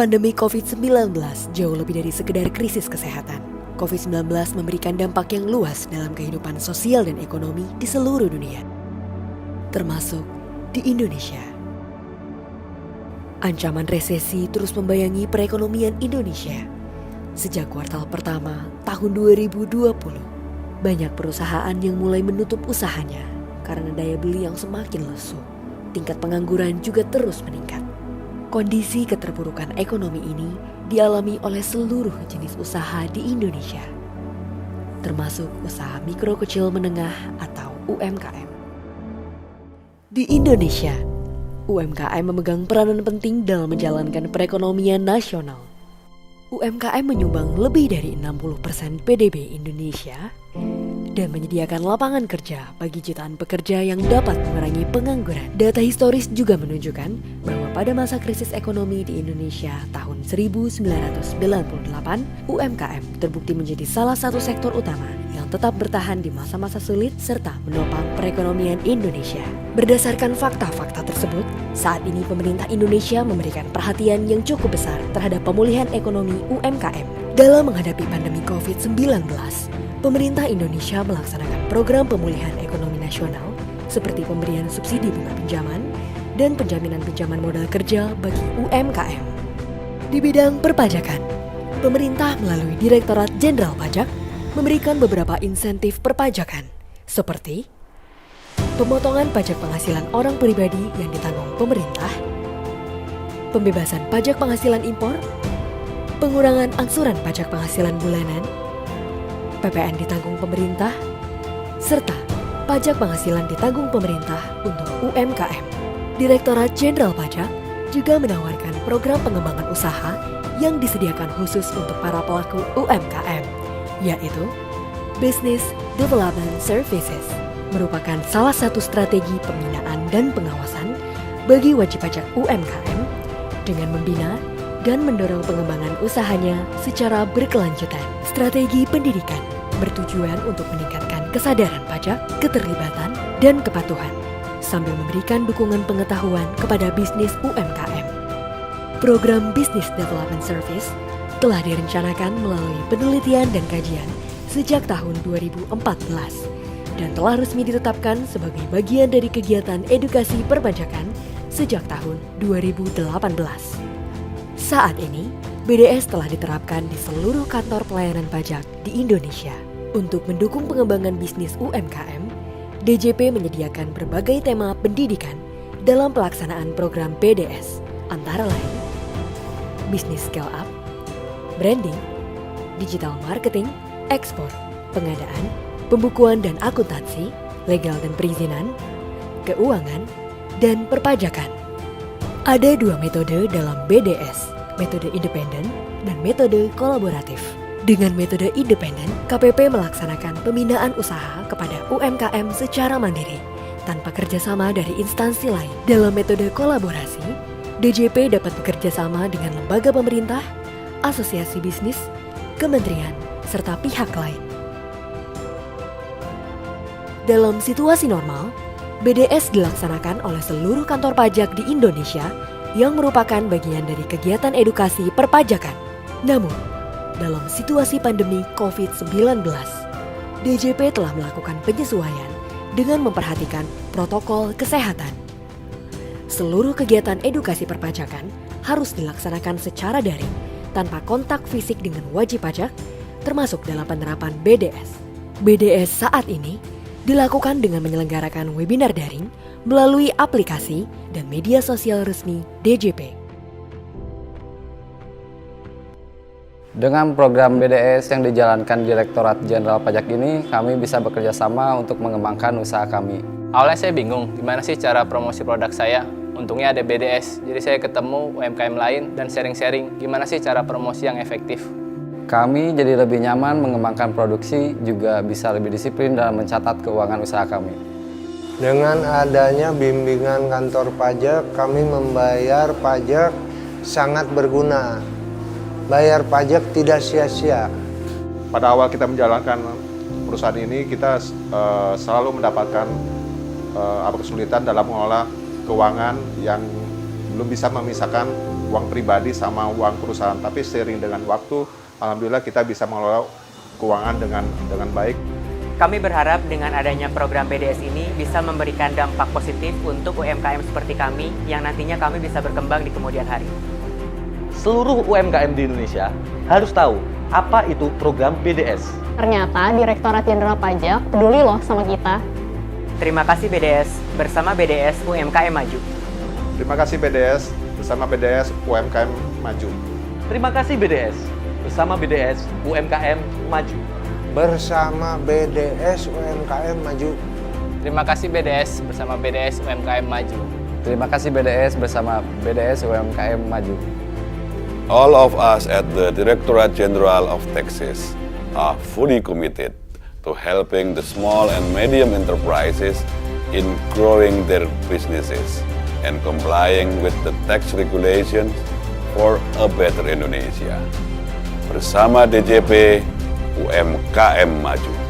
Pandemi COVID-19 jauh lebih dari sekedar krisis kesehatan. COVID-19 memberikan dampak yang luas dalam kehidupan sosial dan ekonomi di seluruh dunia, termasuk di Indonesia. Ancaman resesi terus membayangi perekonomian Indonesia. Sejak kuartal pertama tahun 2020, banyak perusahaan yang mulai menutup usahanya karena daya beli yang semakin lesu. Tingkat pengangguran juga terus meningkat. Kondisi keterpurukan ekonomi ini dialami oleh seluruh jenis usaha di Indonesia, termasuk usaha mikro kecil menengah atau UMKM. Di Indonesia, UMKM memegang peranan penting dalam menjalankan perekonomian nasional. UMKM menyumbang lebih dari 60% PDB Indonesia dan menyediakan lapangan kerja bagi jutaan pekerja yang dapat mengurangi pengangguran. Data historis juga menunjukkan bahwa pada masa krisis ekonomi di Indonesia tahun 1998, UMKM terbukti menjadi salah satu sektor utama yang tetap bertahan di masa-masa sulit serta menopang perekonomian Indonesia. Berdasarkan fakta-fakta tersebut, saat ini pemerintah Indonesia memberikan perhatian yang cukup besar terhadap pemulihan ekonomi UMKM. Dalam menghadapi pandemi COVID-19, pemerintah Indonesia melaksanakan program pemulihan ekonomi nasional seperti pemberian subsidi bunga pinjaman dan penjaminan pinjaman modal kerja bagi UMKM. Di bidang perpajakan, pemerintah melalui Direktorat Jenderal Pajak memberikan beberapa insentif perpajakan seperti pemotongan pajak penghasilan orang pribadi yang ditanggung pemerintah, pembebasan pajak penghasilan impor, pengurangan angsuran pajak penghasilan bulanan, PPN ditanggung pemerintah, serta pajak penghasilan ditanggung pemerintah untuk UMKM. Direktorat Jenderal Pajak juga menawarkan program pengembangan usaha yang disediakan khusus untuk para pelaku UMKM, yaitu Business Development Services, merupakan salah satu strategi pembinaan dan pengawasan bagi wajib pajak UMKM dengan membina dan mendorong pengembangan usahanya secara berkelanjutan. Strategi pendidikan bertujuan untuk meningkatkan kesadaran pajak, keterlibatan, dan kepatuhan, sambil memberikan dukungan pengetahuan kepada bisnis UMKM. Program Business Development Service telah direncanakan melalui penelitian dan kajian sejak tahun 2014 dan telah resmi ditetapkan sebagai bagian dari kegiatan edukasi perpajakan sejak tahun 2018. Saat ini, BDS telah diterapkan di seluruh kantor pelayanan pajak di Indonesia. Untuk mendukung pengembangan bisnis UMKM, DJP menyediakan berbagai tema pendidikan dalam pelaksanaan program BDS, antara lain Business Scale Up, Branding, Digital Marketing, Ekspor, Pengadaan, Pembukuan dan Akuntansi, Legal dan Perizinan, Keuangan, dan Perpajakan. Ada dua metode dalam BDS, metode independen dan metode kolaboratif. Dengan metode independen, KPP melaksanakan pembinaan usaha kepada UMKM secara mandiri, tanpa kerjasama dari instansi lain. Dalam metode kolaborasi, DJP dapat bekerjasama dengan lembaga pemerintah, asosiasi bisnis, kementerian, serta pihak lain. Dalam situasi normal, BDS dilaksanakan oleh seluruh kantor pajak di Indonesia yang merupakan bagian dari kegiatan edukasi perpajakan. Namun, dalam situasi pandemi COVID-19, DJP telah melakukan penyesuaian dengan memperhatikan protokol kesehatan. Seluruh kegiatan edukasi perpajakan harus dilaksanakan secara daring tanpa kontak fisik dengan wajib pajak, termasuk dalam penerapan BDS. BDS saat ini dilakukan dengan menyelenggarakan webinar daring melalui aplikasi dan media sosial resmi DJP. Dengan program BDS yang dijalankan Direktorat Jenderal Pajak ini, kami bisa bekerja sama untuk mengembangkan usaha kami. Awalnya saya bingung, gimana sih cara promosi produk saya? Untungnya ada BDS, jadi saya ketemu UMKM lain dan sharing-sharing gimana sih cara promosi yang efektif. Kami jadi lebih nyaman mengembangkan produksi, juga bisa lebih disiplin dalam mencatat keuangan usaha kami. Dengan adanya bimbingan kantor pajak, kami membayar pajak sangat berguna. Bayar pajak tidak sia-sia. Pada awal kita menjalankan perusahaan ini, kita selalu mendapatkan kesulitan dalam mengelola keuangan yang belum bisa memisahkan uang pribadi sama uang perusahaan, tapi seiring dengan waktu, alhamdulillah kita bisa mengelola keuangan dengan baik. Kami berharap dengan adanya program BDS ini bisa memberikan dampak positif untuk UMKM seperti kami yang nantinya kami bisa berkembang di kemudian hari. Seluruh UMKM di Indonesia harus tahu apa itu program BDS. Ternyata Direktorat Jenderal Pajak peduli loh sama kita. Terima kasih BDS, bersama BDS UMKM Maju. Terima kasih BDS, bersama BDS UMKM Maju. Terima kasih BDS, bersama BDS UMKM Maju. Bersama BDS UMKM Maju. Terima kasih BDS bersama BDS UMKM Maju. Terima kasih BDS bersama BDS UMKM Maju. All of us at the Directorate General of Taxes are fully committed to helping the small and medium enterprises in growing their businesses and complying with the tax regulations for a better Indonesia. Bersama DJP UMKM Maju.